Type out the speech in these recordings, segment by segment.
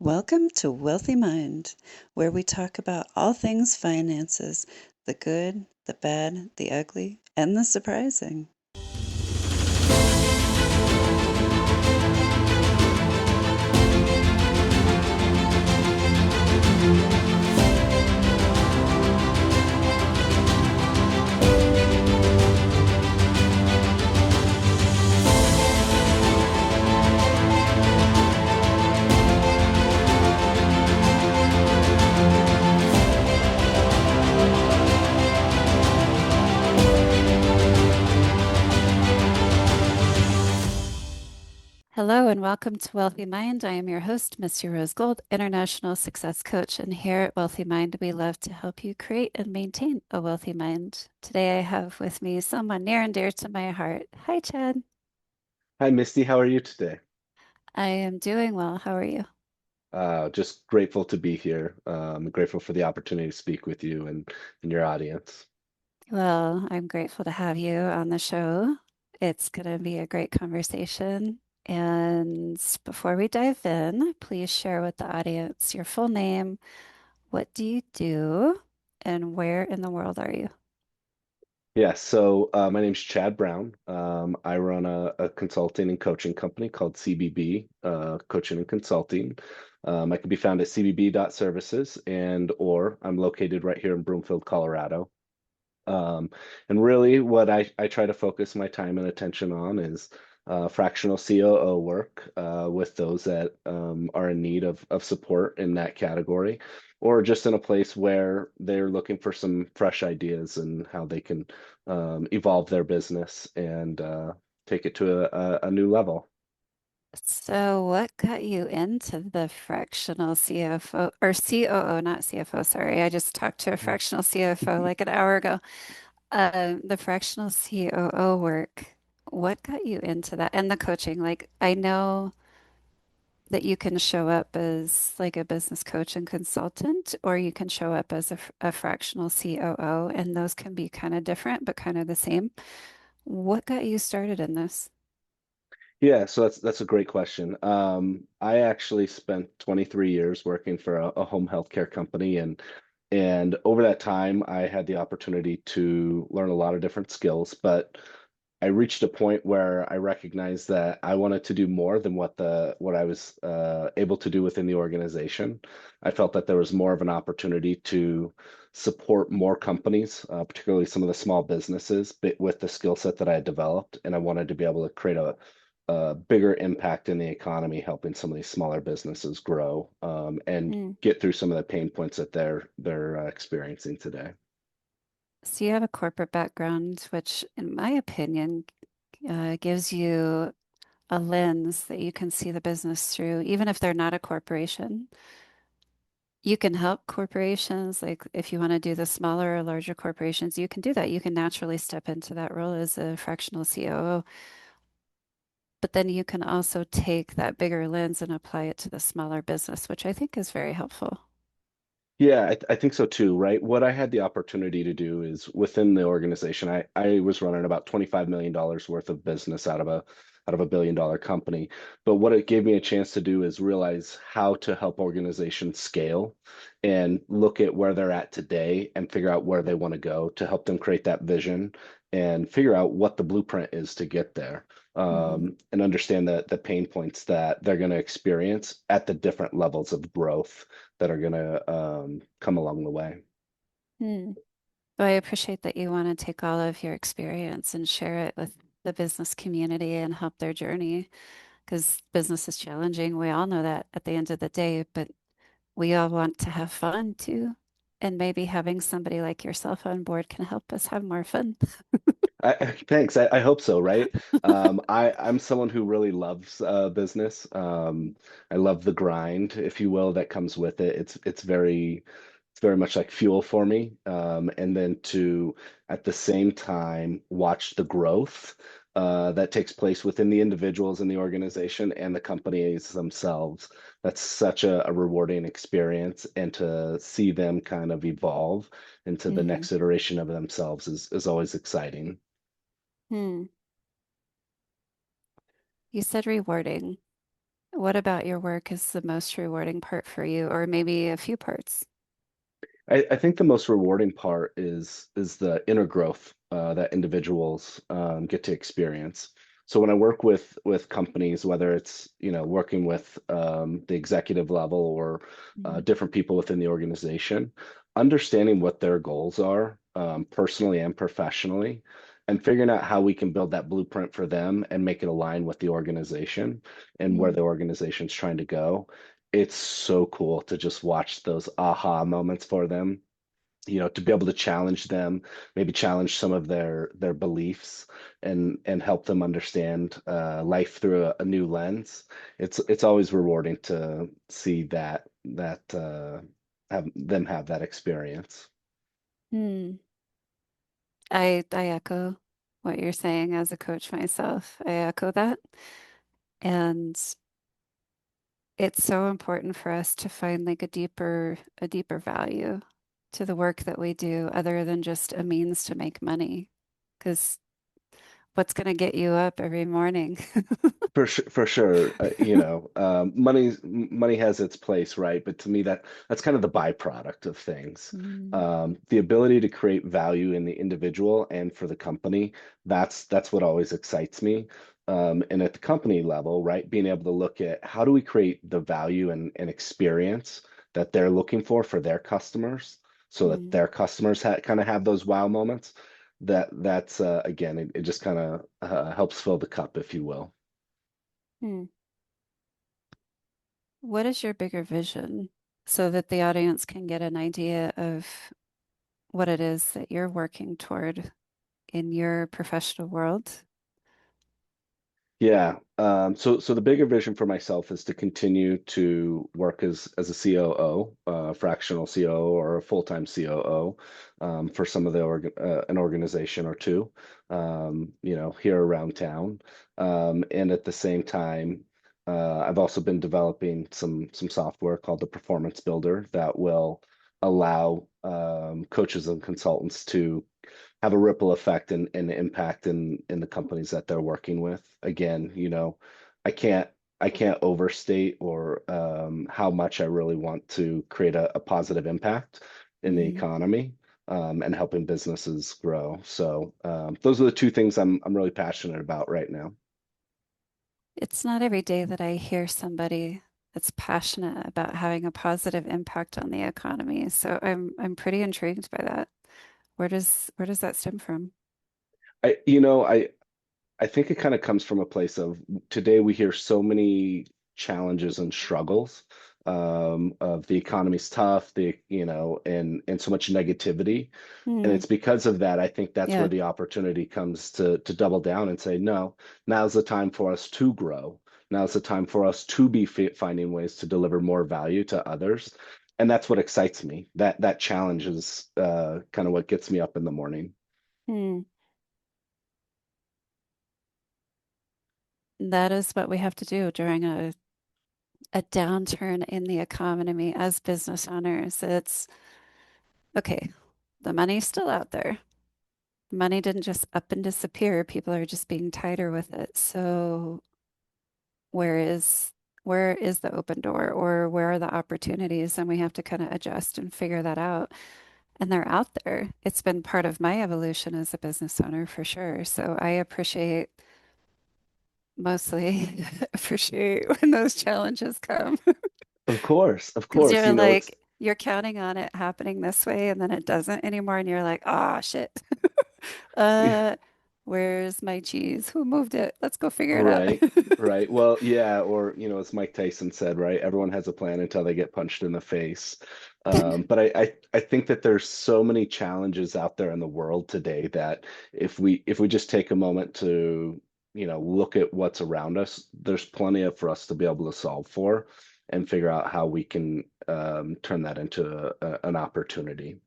Welcome to Wealthy Mind, where we talk about all things finances, the good, the bad, the ugly, and the surprising. Hello and welcome to Wealthy Mind. I am your host, Misty Rose Gold, International Success Coach. And here at Wealthy Mind, we love to help you create and maintain a wealthy mind. Today, I have with me someone near and dear to my heart. Hi, Chad. Hi, Misty. How are you today? I am doing well. How are you? Just grateful to be here. Grateful for the opportunity to speak with you and your audience. Well, I'm grateful to have you on the show. It's going to be a great conversation. And before we dive in, please share with the audience your full name. What do you do? And where in the world are you? Yeah, so my name's Chad Brown. I run a consulting and coaching company called CBB, Coaching and Consulting. I can be found at cbb.services and or I'm located right here in Broomfield, Colorado. Um, and really, what I try to focus my time and attention on is fractional COO work with those that are in need of support in that category, or just in a place where they're looking for some fresh ideas and how they can evolve their business and take it to a new level. So, what got you into the fractional CFO or COO, not CFO? Sorry, I just talked to a fractional CFO like an hour ago. The fractional COO work. What got you into that? And the coaching. Like, I know that you can show up as like a business coach and consultant, or you can show up as a fractional COO, and those can be kind of different, but kind of the same. What got you started in this? Yeah, so that's a great question. I actually spent 23 years working for a home healthcare company, and over that time, I had the opportunity to learn a lot of different skills, but I reached a point where I recognized that I wanted to do more than what I was able to do within the organization. I felt that there was more of an opportunity to support more companies, particularly some of the small businesses, but with the skill set that I had developed, and I wanted to be able to create a bigger impact in the economy, helping some of these smaller businesses grow and Hmm. get through some of the pain points that they're experiencing today. So you have a corporate background, which, in my opinion, gives you a lens that you can see the business through, even if they're not a corporation. You can help corporations, like if you want to do the smaller or larger corporations, you can do that. You can naturally step into that role as a fractional COO, but then you can also take that bigger lens and apply it to the smaller business, which I think is very helpful. Yeah, I think so too, right? What I had the opportunity to do is within the organization, I was running about $25 million worth of business out of a billion-dollar company. But what it gave me a chance to do is realize how to help organizations scale and look at where they're at today and figure out where they want to go to help them create that vision and figure out what the blueprint is to get there. Hmm. And understand the pain points that they're going to experience at the different levels of growth that are going to come along the way. Hmm. Well, I appreciate that you want to take all of your experience and share it with the business community and help their journey because business is challenging. We all know that at the end of the day, but we all want to have fun too. And maybe having somebody like yourself on board can help us have more fun. Thanks. I hope so, right? I'm someone who really loves business. I love the grind, if you will, that comes with it. It's very much like fuel for me. And then to at the same time watch the growth that takes place within the individuals in the organization and the companies themselves. That's such a rewarding experience, and to see them kind of evolve into the Hmm. next iteration of themselves is always exciting. Hmm. You said rewarding. What about your work is the most rewarding part for you, or maybe a few parts? I think the most rewarding part is the inner growth that individuals get to experience. So when I work with companies, whether it's working with the executive level or Mm. different people within the organization, understanding what their goals are personally and professionally, and figuring out how we can build that blueprint for them and make it align with the organization and where Mm. the organization's trying to go. It's so cool to just watch those aha moments for them, to be able to challenge them, maybe challenge some of their beliefs and help them understand life through a new lens. It's always rewarding to see that have that experience. Mm. I echo what you're saying as a coach myself. I echo that. And it's so important for us to find like a deeper value to the work that we do other than just a means to make money. Because what's going to get you up every morning? For sure, money has its place, right? But to me, that's kind of the byproduct of things. Mm. The ability to create value in the individual and for the company, that's what always excites me. And at the company level, right, being able to look at how do we create the value and experience that they're looking for their customers, so that Mm. their customers kind of have those wow moments. That's again, it just kind of helps fill the cup, if you will. Mm. What is your bigger vision so that the audience can get an idea of what it is that you're working toward in your professional world? Yeah. So the bigger vision for myself is to continue to work as a COO, fractional COO or a full-time COO, for some of the an organization or two, here around town. And at the same time, I've also been developing some software called the Performance Builder that will allow coaches and consultants to have a ripple effect and impact in the companies that they're working with. Again, I can't I can't overstate or how much I really want to create a positive impact in the Mm. economy, and helping businesses grow. So those are the two things I'm really passionate about right now. It's not every day that I hear somebody that's passionate about having a positive impact on the economy. So I'm pretty intrigued by that. Where does that stem from? I you know I think it kind of comes from a place of today we hear so many challenges and struggles, of the economy's tough, and so much negativity. And Hmm. it's because of that, I think that's where Yeah. the opportunity comes to double down and say, no, now's the time for us to grow. Now's the time for us to be finding ways to deliver more value to others. And that's what excites me. That challenge is kind of what gets me up in the morning. Hmm. That is what we have to do during a downturn in the economy as business owners. It's okay, the money's still out there. Money didn't just up and disappear. People are just being tighter with it. So where is where is the open door or where are the opportunities? And we have to kind of adjust and figure that out. And they're out there. It's been part of my evolution as a business owner for sure. So I mostly appreciate when those challenges come. Of Because course, you're it's like, you're counting on it happening this way and then it doesn't anymore. And you're like, ah, shit. Uh, where's my cheese? Who moved it? Let's go figure it out. right, right. Well, yeah, or as Mike Tyson said, right? Everyone has a plan until they get punched in the face. But I think that there's so many challenges out there in the world today that if we just take a moment to, look at what's around us, there's plenty of for us to be able to solve for and figure out how we can turn that into an opportunity.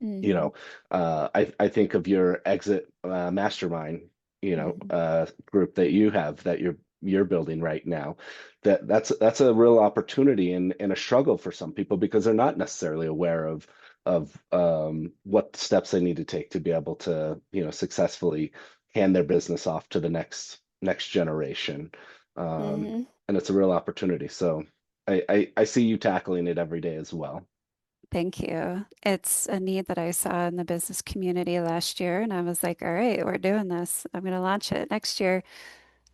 you Hmm. know I think of your exit mastermind Hmm. group that you have that you're building right now, that's a real opportunity and a struggle for some people because they're not necessarily aware of what steps they need to take to be able to successfully hand their business off to the next generation. um Hmm. and it's a real opportunity. So I see you tackling it every day as well. Thank you. It's a need that I saw in the business community last year, and I was like, all right, we're doing this. I'm going to launch it next year.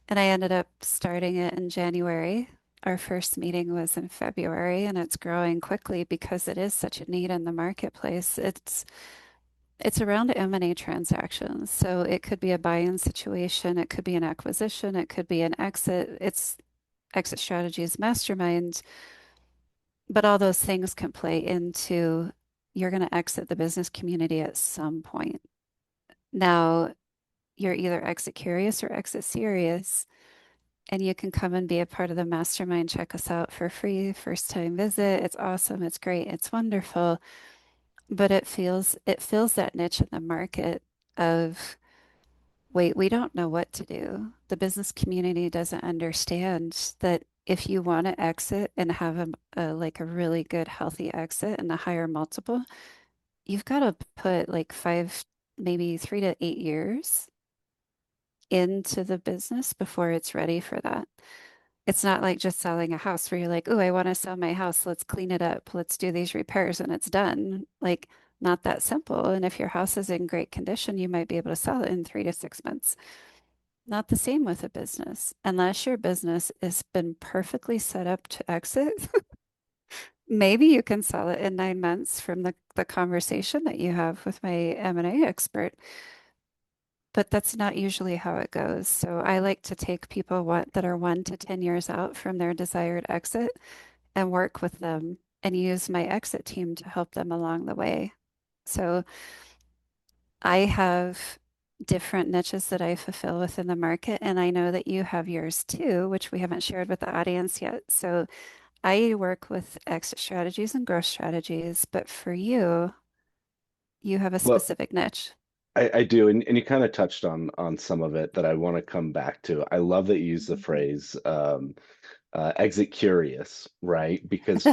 And I ended up starting it in January. Our first meeting was in February, and it's growing quickly because it is such a need in the marketplace. It's around M&A transactions. So it could be a buy-in situation, it could be an acquisition, it could be an exit. It's exit strategies mastermind, but all those things can play into you're going to exit the business community at some point. Now, you're either exit curious or exit serious, and you can come and be a part of the mastermind. Check us out for free, first time visit. It's awesome, it's great, it's wonderful, but it fills that niche in the market of wait, we don't know what to do. The business community doesn't understand that if you want to exit and have a really good healthy exit and a higher multiple, you've got to put like 5, maybe 3 to 8 years into the business before it's ready for that. It's not like just selling a house where you're like, oh, I want to sell my house. Let's clean it up. Let's do these repairs and it's done. Like, not that simple. And if your house is in great condition, you might be able to sell it in 3 to 6 months. Not the same with a business. Unless your business has been perfectly set up to exit, maybe you can sell it in 9 months from the conversation that you have with my M&A expert. But that's not usually how it goes. So I like to take people that are 1 to 10 years out from their desired exit and work with them and use my exit team to help them along the way. So I have different niches that I fulfill within the market, and I know that you have yours too, which we haven't shared with the audience yet. So I work with exit strategies and growth strategies, but for you, you have a Well, specific niche. I do, and you kind of touched on some of it that I want to come back to. I love that you use the Mhm. phrase exit curious, right? Because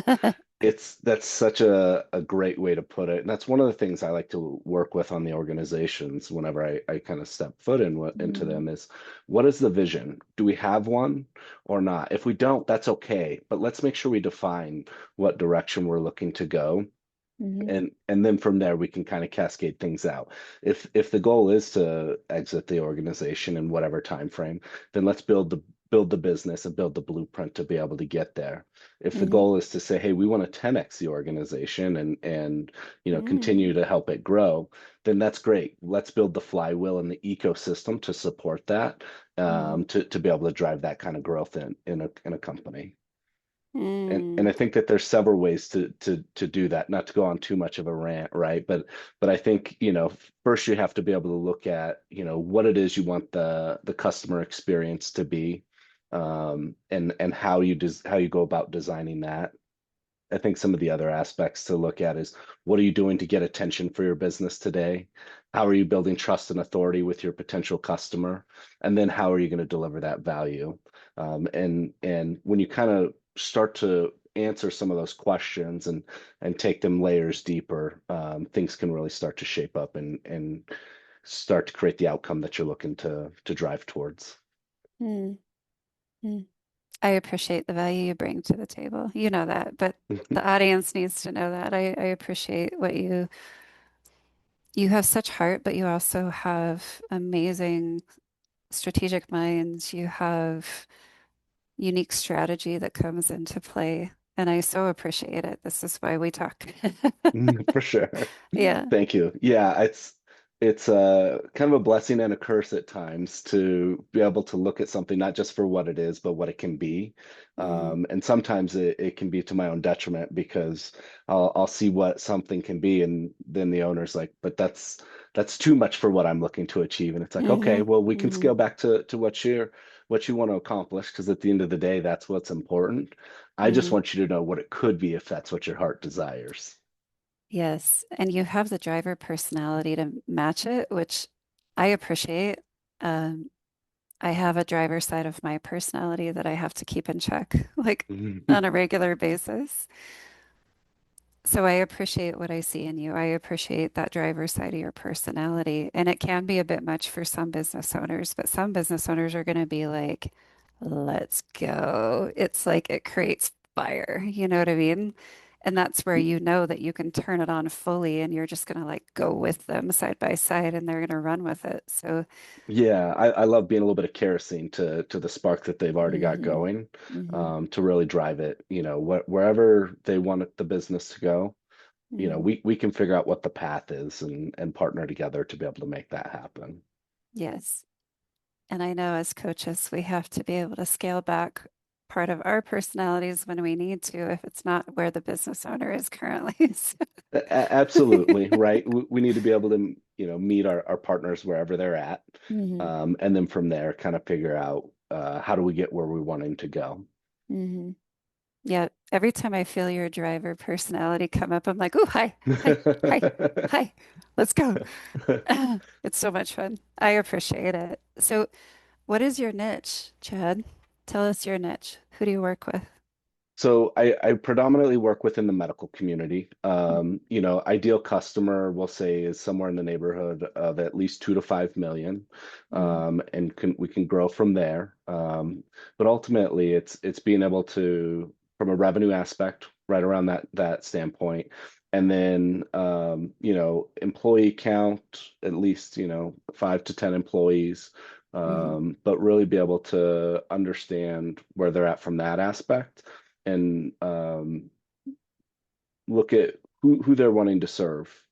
that's such a great way to put it. And that's one of the things I like to work with on the organizations whenever I kind of step foot into Mhm. them is what is the vision? Do we have one or not? If we don't, that's okay. But let's make sure we define what direction we're looking to go, Mhm. and then from there we can kind of cascade things out. If the goal is to exit the organization in whatever time frame, then let's build the business and build the blueprint to be able to get there. If the Mhm. goal is to say, hey, we want to 10x the organization and continue Mhm. to help it grow, then that's great. Let's build the flywheel and the ecosystem to support that, Mhm. to be able to drive that kind of growth in a company. And Mm. I think that there's several ways to do that, not to go on too much of a rant, right? But I think, first you have to be able to look at, what it is you want the customer experience to be, and how you go about designing that. I think some of the other aspects to look at is what are you doing to get attention for your business today? How are you building trust and authority with your potential customer? And then how are you going to deliver that value? And when you kind of start to answer some of those questions and take them layers deeper, things can really start to shape up and start to create the outcome that you're looking to drive towards. Mm. Mm. I appreciate the value you bring to the table. You know that, but the audience needs to know that. I appreciate what you have such heart, but you also have amazing strategic minds. You have unique strategy that comes into play, and I so appreciate it. This is why we talk. For sure. Yeah. Thank you. Yeah, it's kind of a blessing and a curse at times to be able to look at something not just for what it is, but what it can be. Mm, And sometimes it can be to my own detriment because I'll see what something can be, and then the owner's like, but that's too much for what I'm looking to achieve. And it's like, okay, hmm well, we can hmm scale back to what you want to accomplish, because at the end of the day, that's what's important. I just hmm want you to know what it could be if that's what your heart desires. Yes, and you have the driver personality to match it, which I appreciate. Um, I have a driver side of my personality that I have to keep in check, like on a regular basis. So I appreciate what I see in you. I appreciate that driver side of your personality. And it can be a bit much for some business owners, but some business owners are going to be like, let's go. It's like it creates fire, you know what I mean? And that's where you know that you can turn it on fully and you're just gonna like go with them side by side and they're gonna run with it. So, Yeah, I love being a little bit of kerosene to the spark that they've already got hmm going, hmm to really drive it, wherever they want the business to go, hmm we can figure out what the path is and partner together to be able to make that happen. Yes. And I know as coaches, we have to be able to scale back part of our personalities when we need to, if it's not where the business owner is currently. Absolutely, right? We need to be able to, meet our partners wherever they're at, hmm and then from there, kind of figure out how do we get where we want him to go. hmm Yeah. Every time I feel your driver personality come up, I'm like, oh, hi, hi, hi, hi. Let's go. It's so much fun. I appreciate it. So, what is your niche, Chad? Tell us your niche. Who do you work with? So I predominantly work within the medical community. Ideal customer, we'll say, is somewhere in the neighborhood of at least 2 to 5 million, Mm-hmm. and we can grow from there. But ultimately, it's being able to, from a revenue aspect, right around that standpoint, and then employee count, at least 5 to 10 employees, Mm-hmm. but really be able to understand where they're at from that aspect and look at who they're wanting to serve,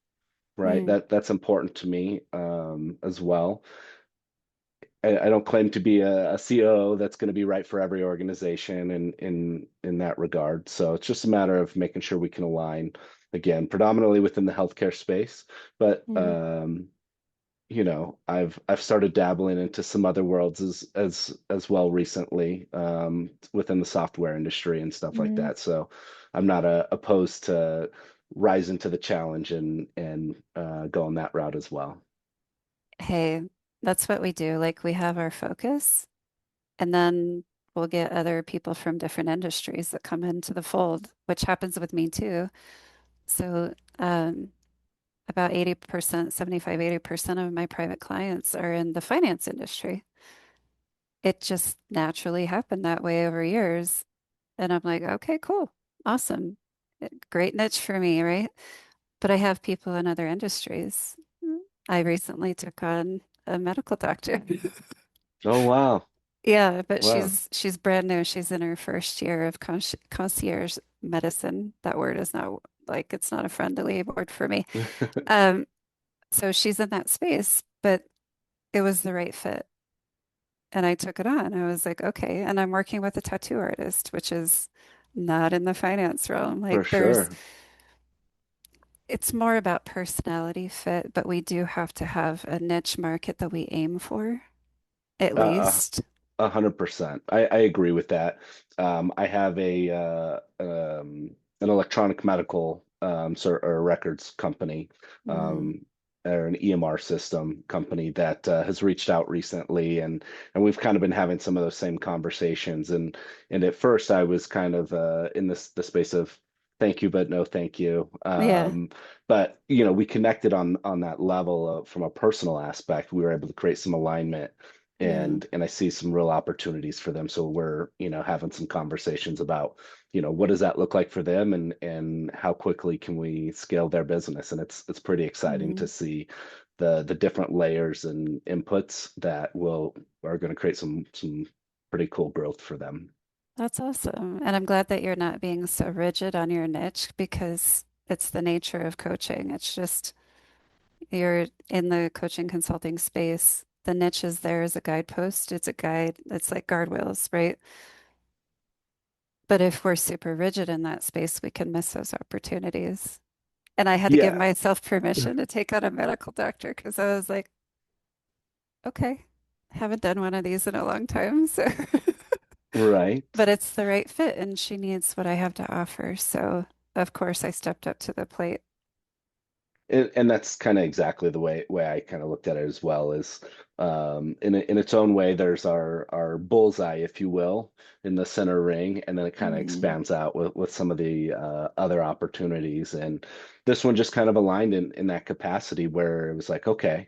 right? Mm-hmm. That's important to me, as well. I don't claim to be a COO that's going to be right for every organization in that regard. So it's just a matter of making sure we can align, again, predominantly within the healthcare space, but Mm-hmm. I've started dabbling into some other worlds as well recently, within the software industry and stuff like Mm-hmm. that. So I'm not opposed to rising to the challenge and going that route as well. Hey, that's what we do. Like we have our focus, and then we'll get other people from different industries that come into the fold, which happens with me too. So, about 80%, 75, 80% of my private clients are in the finance industry. It just naturally happened that way over years. And I'm like, okay, cool. Awesome. Great niche for me, right? But I have people in other industries. I recently took on a medical doctor. Oh wow. Yeah, but Wow. she's brand new. She's in her first year of concierge medicine. That word is not like it's not a friendly word for me. Um, so she's in that space, but it was the right fit. And I took it on. I was like, okay. And I'm working with a tattoo artist, which is not in the finance realm. For Like sure. it's more about personality fit, but we do have to have a niche market that we aim for, at Uh, least. 100%. I agree with that. I have an electronic medical, or records company, Mm, or an EMR system company that has reached out recently, and we've kind of been having some of those same conversations. And at first, I was kind of in the space of thank you, but no thank you. yeah. But we connected on that level from a personal aspect. We were able to create some alignment Mm, and I see some real opportunities for them. So we're, having some conversations about, what does that look like for them and how quickly can we scale their business? And it's pretty exciting to mm. see the different layers and inputs that will are going to create some pretty cool growth for them. That's awesome. And I'm glad that you're not being so rigid on your niche because it's the nature of coaching. It's just you're in the coaching consulting space. The niche is there as a guidepost. It's a guide. It's like guardrails, right? But if we're super rigid in that space, we can miss those opportunities. And I had to give Yeah, myself permission to take on a medical doctor because I was like, okay, haven't done one of these in a long time. So, right. but it's the right fit and she needs what I have to offer. So, of course, I stepped up to the plate. And that's kind of exactly the way I kind of looked at it as well is in its own way there's our bullseye if you will in the center ring and then it kind of Mm, expands out with some of the other opportunities and this one just kind of aligned in that capacity where it was like okay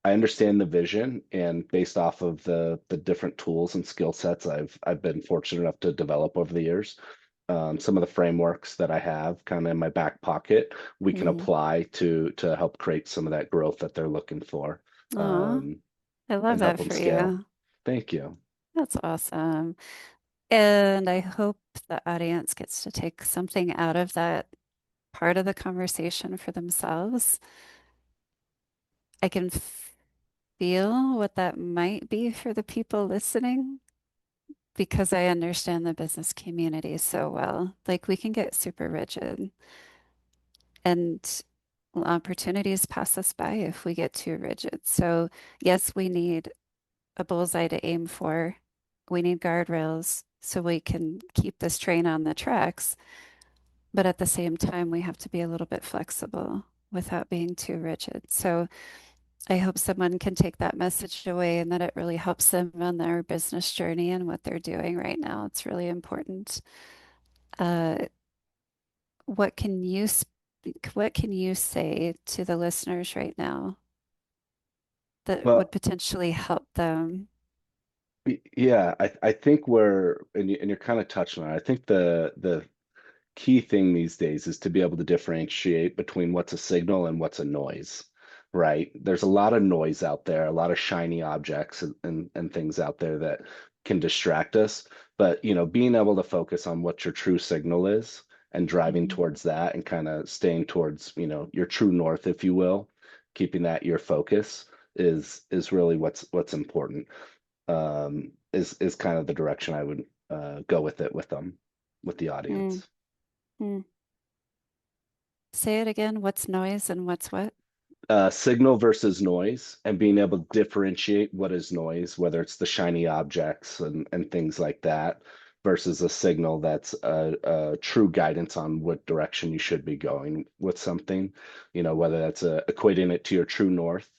I understand the vision, and based off of the different tools and skill sets I've been fortunate enough to develop over the years, some of the frameworks that I have kind of in my back pocket, we can Hmm. apply to help create some of that growth that they're looking for, Aw, um, I love and help that them for scale. you. Thank you. That's awesome. And I hope the audience gets to take something out of that part of the conversation for themselves. I can feel what that might be for the people listening because I understand the business community so well. Like we can get super rigid and opportunities pass us by if we get too rigid. So, yes, we need a bullseye to aim for. We need guardrails so we can keep this train on the tracks. But at the same time, we have to be a little bit flexible without being too rigid. So I hope someone can take that message away and that it really helps them on their business journey and what they're doing right now. It's really important. Uh, what can you say to the listeners right now that would Well, potentially help them? yeah, I think and you're kind of touching on it. I think the key thing these days is to be able to differentiate between what's a signal and what's a noise, right? There's a lot of noise out there, a lot of shiny objects and things out there that can distract us. But, being able to focus on what your true signal is and driving Mhm. towards that and kind of staying towards, your true north, if you will, keeping that your focus is really what's important. Is kind of the direction I would go with it with them, with the Mm, audience. mm. Say it again. What's noise and what's what? Signal versus noise and being able to differentiate what is noise, whether it's the shiny objects and things like that, versus a signal that's a true guidance on what direction you should be going with something, whether that's equating it to your true north,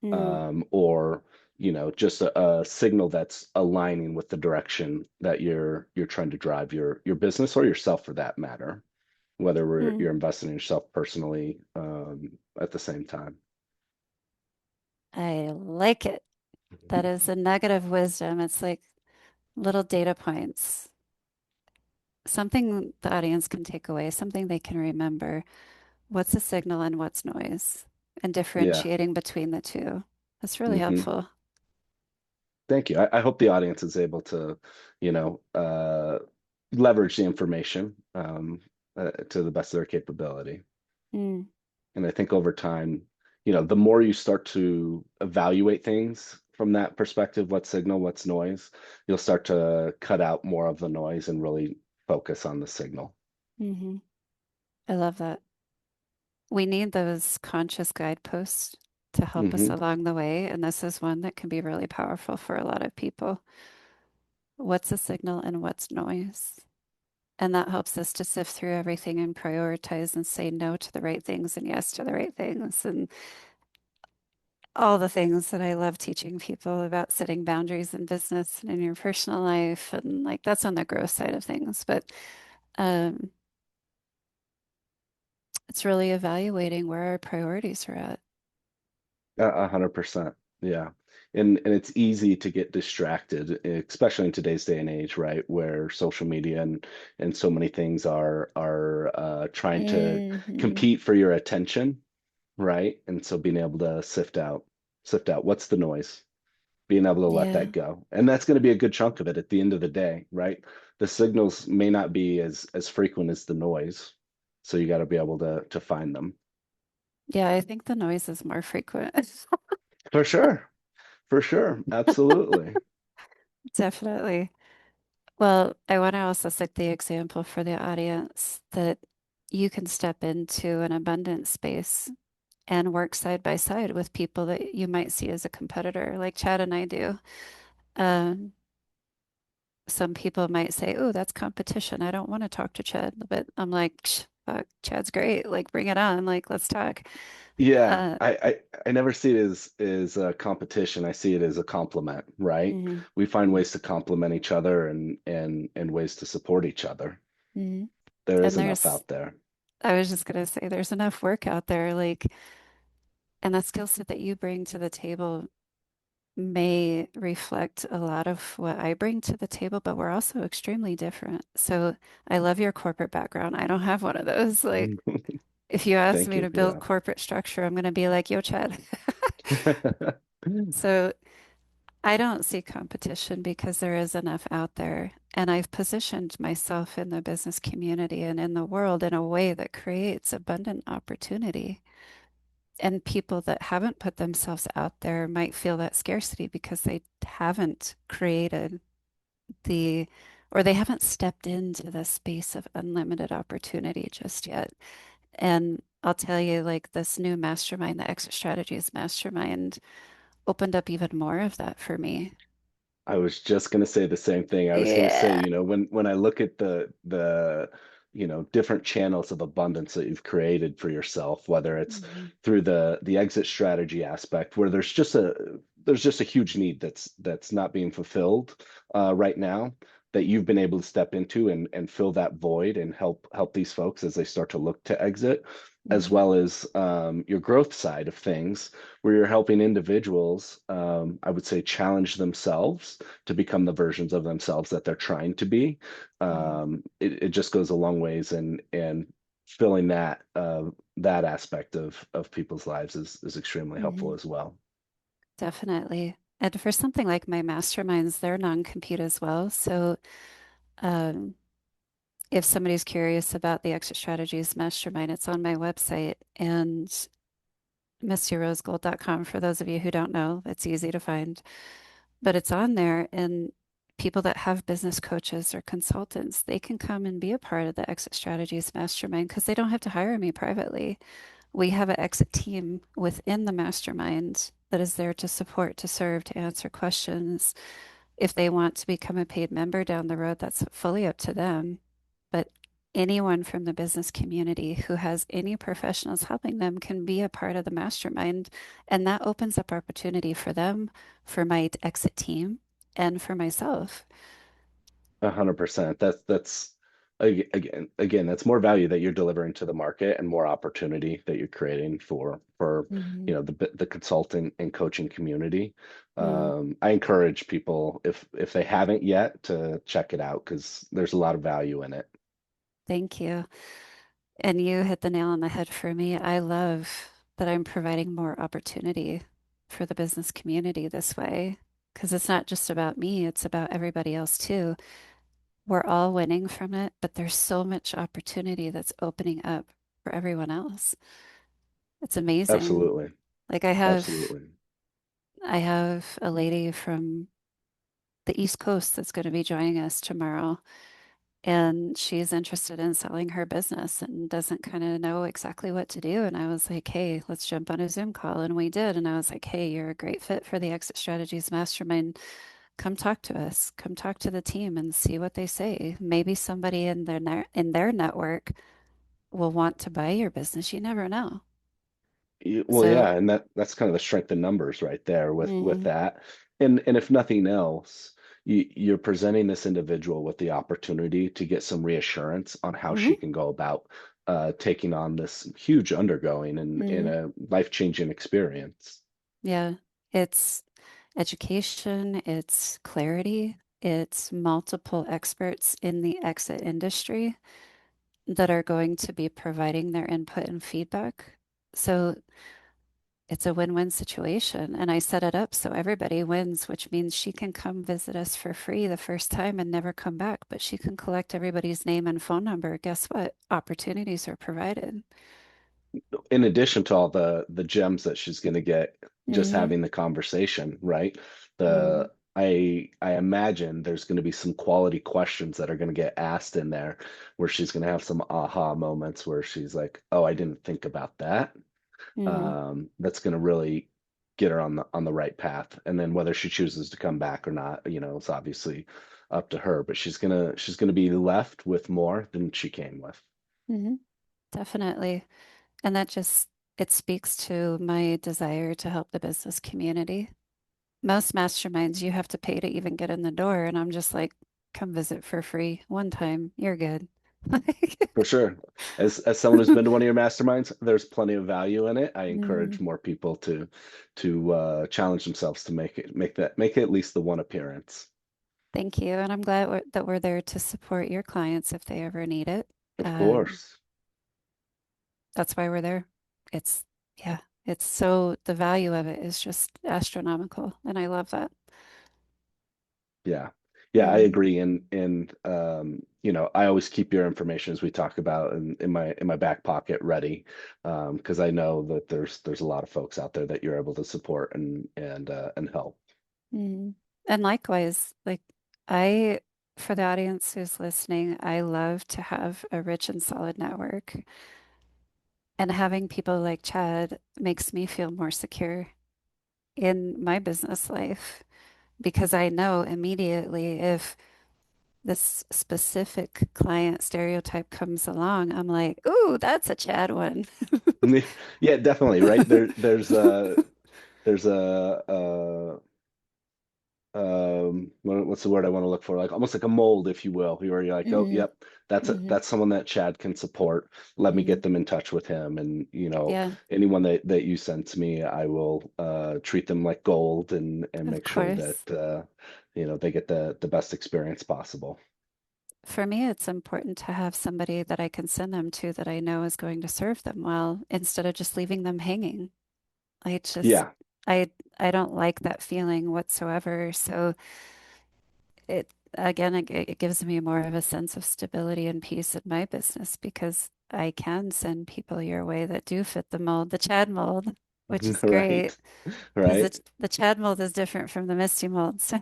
Mm, or just a signal that's aligning with the direction that you're trying to drive your business or yourself for that matter, whether mm. you're investing in yourself personally, at the same time. I like it. That is a nugget of wisdom. It's like little data points, something the audience can take away, something they can remember. What's a signal and what's noise, and Yeah. differentiating between the two. That's really Hmm. helpful. Thank you. I hope the audience is able to, you know, uh, leverage the information, to the best of their capability. Mm, And I think over time, the more you start to evaluate things from that perspective, what signal, what's noise, you'll start to cut out more of the noise and really focus on the signal. hmm. I love that. We need those conscious guideposts to help us Hmm. along the way, and this is one that can be really powerful for a lot of people. What's a signal and what's noise? And that helps us to sift through everything and prioritize and say no to the right things and yes to the right things and all the things that I love teaching people about setting boundaries in business and in your personal life. And like that's on the growth side of things. But um, it's really evaluating where our priorities are at. 100%. Yeah. And it's easy to get distracted, especially in today's day and age, right? Where social media and so many things are trying to Hmm. compete for your attention, right? And so being able to sift out what's the noise, being able to let that Yeah. go. And that's going to be a good chunk of it at the end of the day, right? The signals may not be as frequent as the noise. So you got to be able to find them. Yeah, I think the noise is more frequent. For sure. For sure. Absolutely. Definitely. Well, I want to also set the example for the audience that you can step into an abundant space and work side by side with people that you might see as a competitor, like Chad and I do. Um, some people might say, "Oh, that's competition. I don't want to talk to Chad." But I'm like, Fuck, Chad's great. Like, bring it on. Like, let's talk." Yeah, Uh, I never see it as a competition. I see it as a compliment, right? mhm, We find ways to complement each other and ways to support each other. mhm. There is And enough there's, out there. I was just gonna say, there's enough work out there. Like, And the skill set that you bring to the table may reflect a lot of what I bring to the table, but we're also extremely different. So I love your corporate background. I don't have one of those. Like, if you ask Thank me you. to build Yeah. corporate structure, I'm going to be like, yo, Chad. So I don't see competition because there is enough out there. And I've positioned myself in the business community and in the world in a way that creates abundant opportunity. And people that haven't put themselves out there might feel that scarcity because they haven't created the, or they haven't stepped into the space of unlimited opportunity just yet. And I'll tell you, like this new mastermind, the Exit Strategies Mastermind, opened up even more of that for me. I was just going to say the same thing. I was going to say, Yeah. when I look at the different channels of abundance that you've created for yourself, whether it's Mhm. through the exit strategy aspect, where there's just a huge need that's not being fulfilled right now, that you've been able to step into and fill that void and help these folks as they start to look to exit, as Mhm. well as your growth side of things, where you're helping individuals, I would say, challenge themselves to become the versions of themselves that they're trying to be. Mhm. It just goes a long ways, and filling that aspect of people's lives is extremely helpful Mhm. as well. Definitely. And for something like my masterminds, they're non-compete as well. So, um, if somebody's curious about the Exit Strategies Mastermind, it's on my website and mistyrosegold.com. For those of you who don't know, it's easy to find, but it's on there. And people that have business coaches or consultants, they can come and be a part of the Exit Strategies Mastermind because they don't have to hire me privately. We have an exit team within the mastermind that is there to support, to serve, to answer questions. If they want to become a paid member down the road, that's fully up to them. But anyone from the business community who has any professionals helping them can be a part of the mastermind. And that opens up opportunity for them, for my exit team, and for myself. 100%. Again, that's more value that you're delivering to the market and more opportunity that you're creating for Hmm. the consultant and coaching community. Mm, I encourage people, if they haven't yet, to check it out because there's a lot of value in it. thank you. And you hit the nail on the head for me. I love that I'm providing more opportunity for the business community this way because it's not just about me, it's about everybody else too. We're all winning from it, but there's so much opportunity that's opening up for everyone else. It's amazing. Absolutely. Like Absolutely. I have a lady from the East Coast that's going to be joining us tomorrow. And she's interested in selling her business and doesn't kind of know exactly what to do. And I was like, hey, let's jump on a Zoom call. And we did. And I was like, hey, you're a great fit for the Exit Strategies Mastermind. Come talk to us. Come talk to the team and see what they say. Maybe somebody in their network will want to buy your business. You never know. Well, So, yeah, and that's kind of the strength in numbers right there with mhm, that. And if nothing else, you're presenting this individual with the opportunity to get some reassurance on how mhm, she can go about taking on this huge undergoing and in mhm. a life-changing experience. Yeah, it's education, it's clarity, it's multiple experts in the exit industry that are going to be providing their input and feedback. So it's a win-win situation. And I set it up so everybody wins, which means she can come visit us for free the first time and never come back, but she can collect everybody's name and phone number. Guess what? Opportunities are provided. In addition to all the gems that she's going to get just Hmm. having the conversation, right? Hmm. The I imagine there's going to be some quality questions that are going to get asked in there where she's going to have some aha moments where she's like, "Oh, I didn't think about that." Hmm. That's going to really get her on the right path. And then whether she chooses to come back or not, it's obviously up to her, but she's gonna be left with more than she came with. Hmm. Definitely. And that just, it speaks to my desire to help the business community. Most masterminds, you have to pay to even get in the door. And I'm just like, come visit for free one time. You're good. Like, For sure. As someone who's been to one of your masterminds, there's plenty of value in it. I mm, encourage more people to challenge themselves to make it at least the one appearance. thank you. And I'm glad that we're there to support your clients if they ever need it. Of Um, course. that's why we're there. It's, yeah, it's so the value of it is just astronomical. And I love that. Yeah. Yeah, I Mm, agree. And I always keep your information as we talk about in my back pocket ready. Because I know that there's a lot of folks out there that you're able to support and help. mm. And likewise, like I, for the audience who's listening, I love to have a rich and solid network. And having people like Chad makes me feel more secure in my business life because I know immediately if this specific client stereotype comes along, I'm like, ooh, that's a Chad one. Yeah, definitely, right? There's a what's the word I want to look for? Like almost like a mold, if you will, where you're like, oh, Hmm. yep, that's Hmm. that's someone that Chad can support. Let me Hmm. get them in touch with him, and Yeah, anyone that you send to me, I will treat them like gold and of make sure course. that they get the best experience possible. For me, it's important to have somebody that I can send them to that I know is going to serve them well instead of just leaving them hanging. I just, Yeah, I, I don't like that feeling whatsoever. So it, again, it gives me more of a sense of stability and peace in my business because I can send people your way that do fit the mold, the Chad mold, which is great right, because right. the Chad mold is different from the Misty mold. So,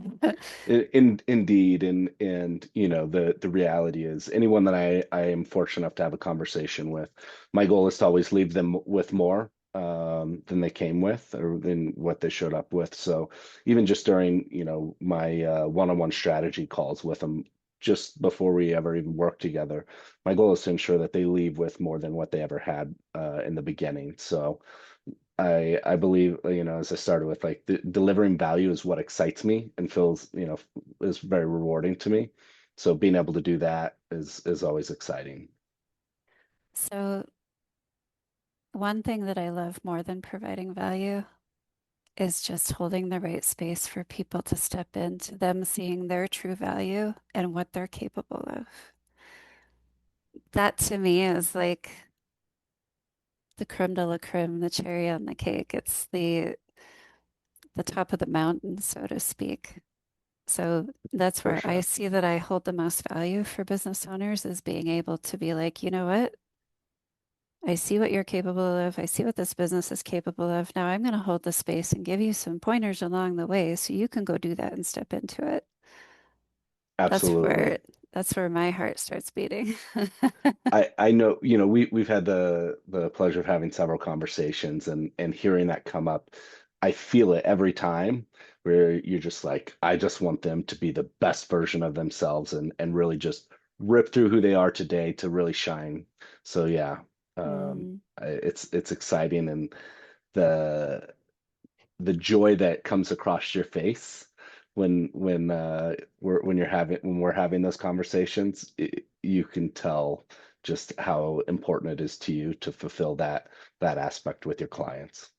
Indeed, and the reality is anyone that I am fortunate enough to have a conversation with, my goal is to always leave them with more than they came with or than what they showed up with. So even just during my one-on-one strategy calls with them, just before we ever even work together, my goal is to ensure that they leave with more than what they ever had in the beginning. So I believe, as I started with, like delivering value is what excites me and feels, is very rewarding to me. So being able to do that is always exciting. so one thing that I love more than providing value is just holding the right space for people to step into them seeing their true value and what they're capable of. That to me is like the creme de la creme, the cherry on the cake. It's the top of the mountain, so to speak. So that's For where I sure. see that I hold the most value for business owners is being able to be like, you know what? I see what you're capable of. I see what this business is capable of. Now I'm going to hold the space and give you some pointers along the way so you can go do that and step into it. That's Absolutely. where that's where my heart starts beating. I know, we've had the pleasure of having several conversations and hearing that come up. I feel it every time where you're just like, I just want them to be the best version of themselves and really just rip through who they are today to really shine. So yeah, Mm, it's exciting and the the joy that comes across your face when we're having those conversations, you can tell just how important it is to you to fulfill that aspect with your clients.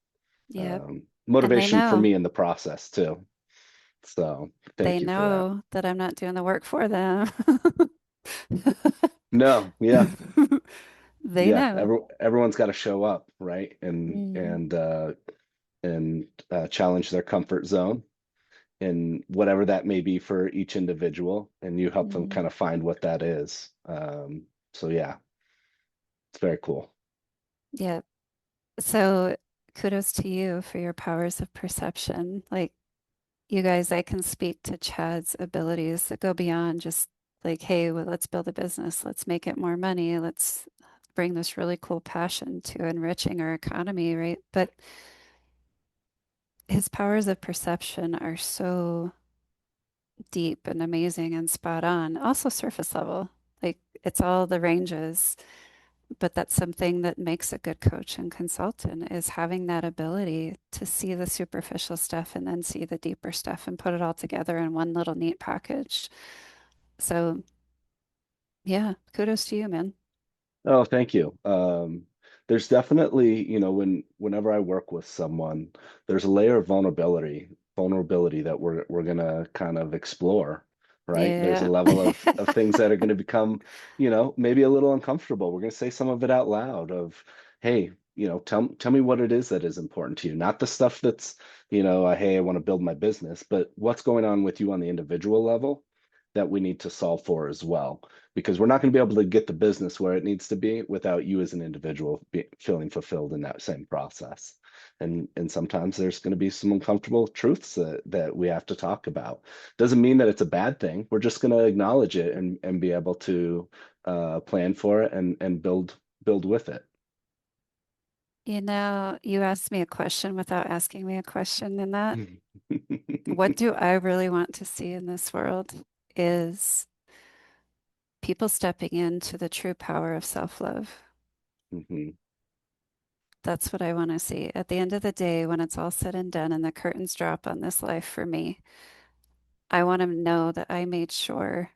yep. And Motivation for me in the process too. So they thank you for that. know that I'm not doing the work for them. No, yeah, They yeah. know. Everyone's got to show up, right? And Mm, and challenge their comfort zone and whatever that may be for each individual, and you help them mm, kind of find what that is. So yeah, it's very cool. yep. So kudos to you for your powers of perception. Like you guys, I can speak to Chad's abilities that go beyond just like, hey, well, let's build a business, let's make it more money, let's bring this really cool passion to enriching our economy, right? But his powers of perception are so deep and amazing and spot on. Also surface level. Like it's all the ranges, but that's something that makes a good coach and consultant is having that ability to see the superficial stuff and then see the deeper stuff and put it all together in one little neat package. So Yeah, kudos to you, man. Oh, thank you. There's definitely, whenever I work with someone, there's a layer of vulnerability that we're gonna kind of explore, right? There's a Yeah. level of things that are gonna become, maybe a little uncomfortable. We're gonna say some of it out loud of, hey, tell me what it is that is important to you. Not the stuff that's, hey, I want to build my business, but what's going on with you on the individual level that we need to solve for as well, because we're not going to be able to get the business where it needs to be without you as an individual feeling fulfilled in that same process. And sometimes there's going to be some uncomfortable truths that we have to talk about. Doesn't mean that it's a bad thing. We're just going to acknowledge it and be able to plan for it and build with it. You asked me a question without asking me a question in that. What do I really want to see in this world is people stepping into the true power of self-love. Mhm. That's what I want to see. At the end of the day, when it's all said and done and the curtains drop on this life for me, I want to know that I made sure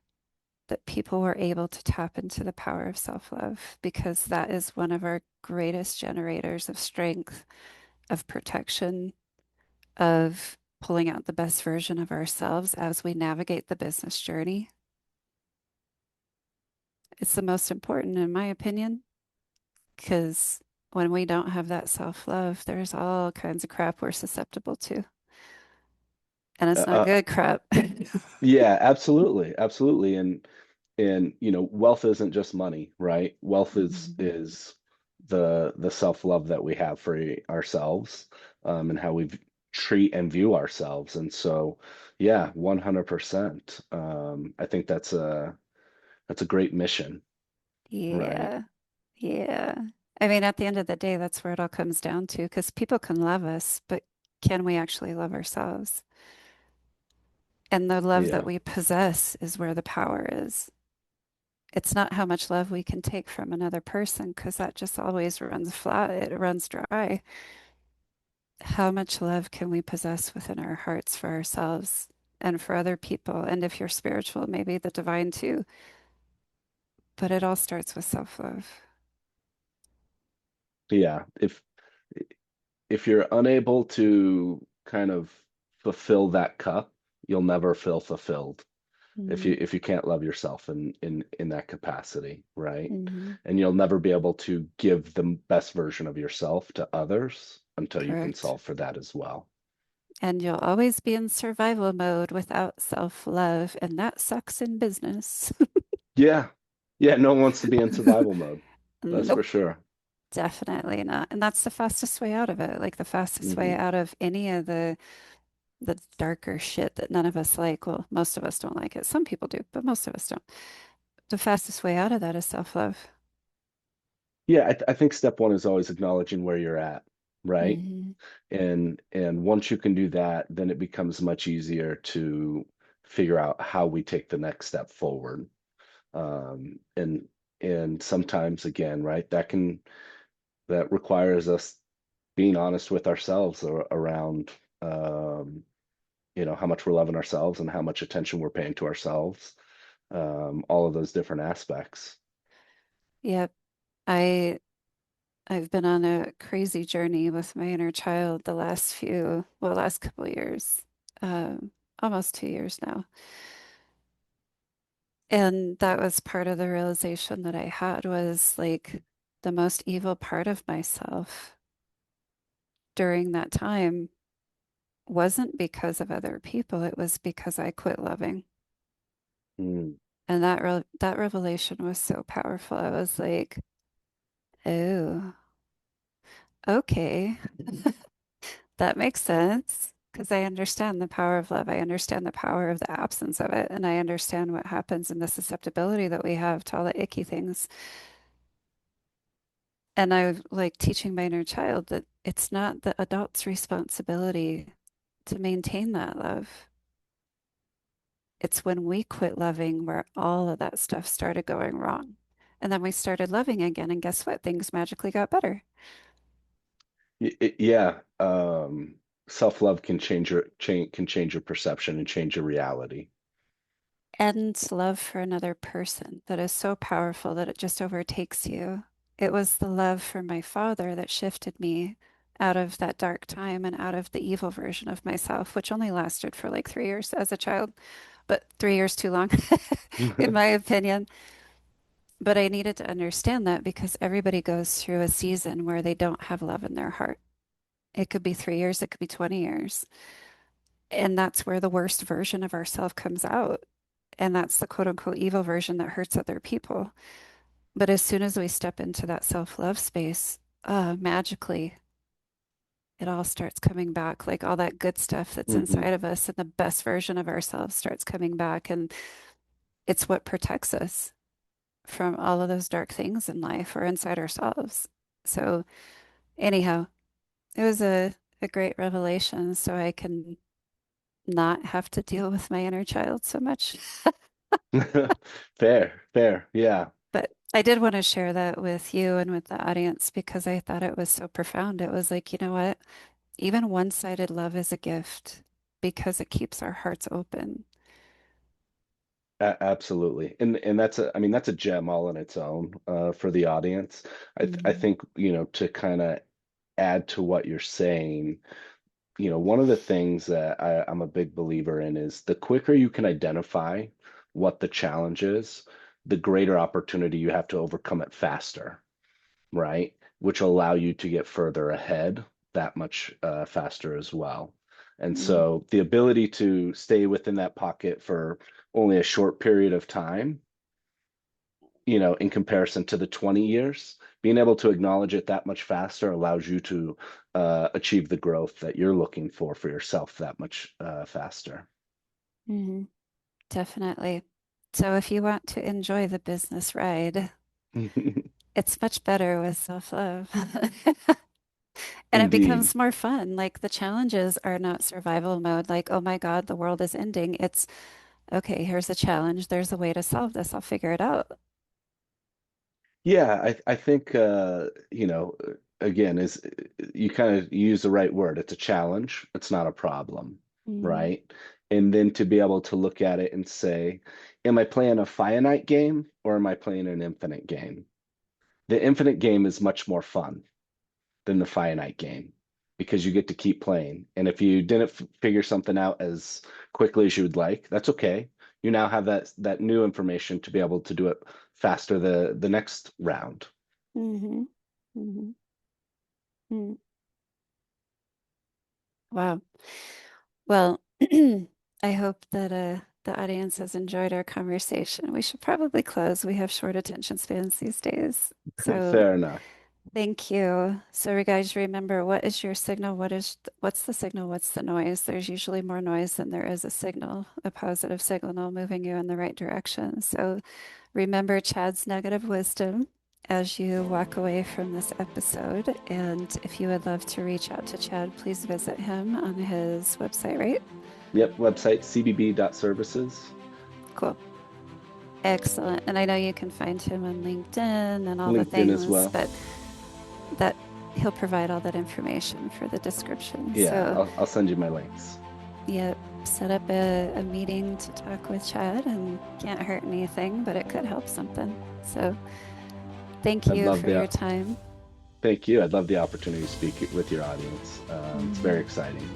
that people were able to tap into the power of self-love because that is one of our greatest generators of strength, of protection, of pulling out the best version of ourselves as we navigate the business journey. It's the most important, in my opinion, because when we don't have that self-love, there's all kinds of crap we're susceptible to. And Uh, it's not uh, good crap. yeah, absolutely, absolutely. And wealth isn't just money, right? Wealth is Mhm. is the self-love that we have for ourselves, and how we treat and view ourselves. And so, yeah, 100%. I think that's a great mission, right? Yeah. Yeah. I mean, at the end of the day, that's where it all comes down to because people can love us, but can we actually love ourselves? And the love that Yeah. we possess is where the power is. It's not how much love we can take from another person because that just always runs flat, it runs dry. How much love can we possess within our hearts for ourselves and for other people? And if you're spiritual, maybe the divine too. But it all starts with self-love. Yeah. If you're unable to kind of fulfill that cup, you'll never feel fulfilled. if you Mm-hmm. if you can't love yourself in that capacity, right? Mm-hmm. And you'll never be able to give the best version of yourself to others until you can Correct. solve for that as well. And you'll always be in survival mode without self-love, and that sucks in business. Yeah. Yeah, no one wants to be in survival mode. That's for Nope, sure. definitely not. And that's the fastest way out of it. Like the fastest way Hmm. out of any of the darker shit that none of us like. Well, most of us don't like it. Some people do, but most of us don't. The fastest way out of that is self-love. Yeah, I think step one is always acknowledging where you're at, right? Hmm. And once you can do that, then it becomes much easier to figure out how we take the next step forward. And sometimes again, right, that requires us being honest with ourselves around how much we're loving ourselves and how much attention we're paying to ourselves, all of those different aspects. Yep. I I've been on a crazy journey with my inner child the last couple of years, almost 2 years now. And that was part of the realization that I had was like the most evil part of myself during that time wasn't because of other people. It was because I quit loving. Mm. And that revelation was so powerful. I was like, oh, okay, that makes sense. Because I understand the power of love. I understand the power of the absence of it. And I understand what happens in the susceptibility that we have to all the icky things. And I like teaching my inner child that it's not the adult's responsibility to maintain that love. It's when we quit loving where all of that stuff started going wrong. And then we started loving again. And guess what? Things magically got better. Yeah, self-love can change your perception and change your reality. and love for another person that is so powerful that it just overtakes you. It was the love for my father that shifted me out of that dark time and out of the evil version of myself, which only lasted for like 3 years as a child, but 3 years too long, in my opinion. But I needed to understand that because everybody goes through a season where they don't have love in their heart. It could be 3 years, it could be 20 years. And that's where the worst version of ourself comes out. And that's the quote unquote evil version that hurts other people. But as soon as we step into that self-love space, magically, it all starts coming back. Like all that good stuff that's Hmm. inside of us and the best version of ourselves starts coming back. And it's what protects us from all of those dark things in life or inside ourselves. So, anyhow, it was a great revelation so I can not have to deal with my inner child so much. Fair, fair. Yeah. But I did want to share that with you and with the audience because I thought it was so profound. It was like, you know what? Even one-sided love is a gift because it keeps our hearts open. Absolutely. And that's I mean that's a gem all on its own for the audience. I Hmm. think, to kind of add to what you're saying, one of the things that I'm a big believer in is the quicker you can identify what the challenge is, the greater opportunity you have to overcome it faster, right? Which will allow you to get further ahead that much faster as well. And Mm. so the ability to stay within that pocket for only a short period of time, in comparison to the 20 years, being able to acknowledge it that much faster allows you to achieve the growth that you're looking for yourself that much faster. Hmm. Definitely. So if you want to enjoy the business ride, it's much better with self-love. And it Indeed. becomes more fun. Like the challenges are not survival mode, like, oh my God, the world is ending. It's okay, here's a challenge. There's a way to solve this. I'll figure it out. Yeah, I think again, is you kind of use the right word. It's a challenge. It's not a problem, Mm. right? And then to be able to look at it and say, am I playing a finite game or am I playing an infinite game? The infinite game is much more fun than the finite game because you get to keep playing. And if you didn't figure something out as quickly as you would like, that's okay. You now have that new information to be able to do it faster the next round. Hmm. Hmm. Mm. Wow. Well, I hope that the audience has enjoyed our conversation. We should probably close. We have short attention spans these days. So Fair enough. thank you. So, you guys remember what is your signal? What's the signal? What's the noise? There's usually more noise than there is a signal, a positive signal moving you in the right direction. So, remember Chad's negative wisdom as you walk away from this episode. And if you would love to reach out to Chad, please visit him on his website, right? Yep, website cbb.services, Cool. Excellent. And I know you can find him on LinkedIn and all the LinkedIn as things, well. but that he'll provide all that information for the description. Yeah, So, I'll send you my links. yeah, set up a meeting to talk with Chad and can't hurt anything, but it could help something. So, thank I'd you love for the your time. Thank you. I'd love the opportunity to speak with your audience. It's very Mhm. exciting.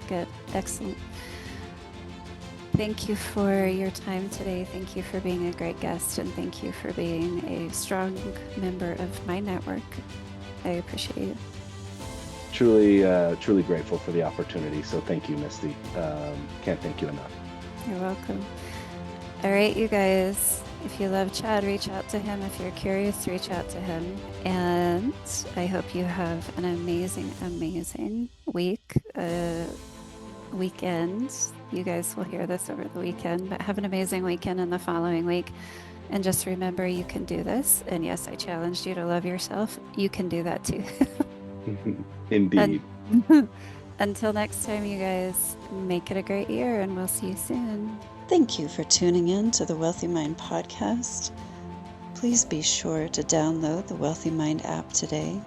Good. Excellent. Thank you for your time today. Thank you for being a great guest, and thank you for being a strong member of my network. I appreciate you. Truly, truly grateful for the opportunity. So thank you, Misty. Can't thank you enough. You're welcome. All right, you guys. If you love Chad, reach out to him. If you're curious, reach out to him. And I hope you have an amazing, amazing week, weekend. You guys will hear this over the weekend, but have an amazing weekend in the following week. And just remember, you can do this. And yes, I challenged you to love yourself. You can do that too. And Indeed. until next time, you guys, make it a great year, and we'll see you soon. Thank you for tuning in to the Wealthy Mind podcast. Please be sure to download the Wealthy Mind app today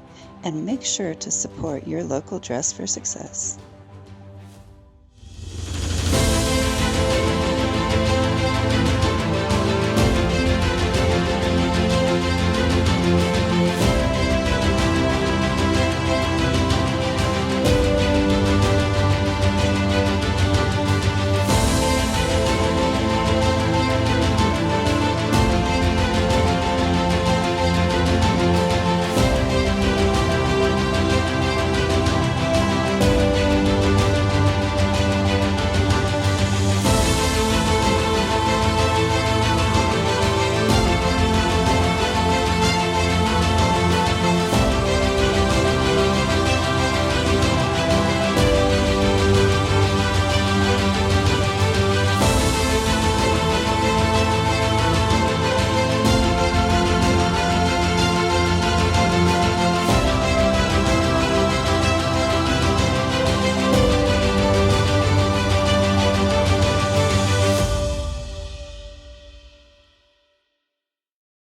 and make sure to support your local Dress for Success.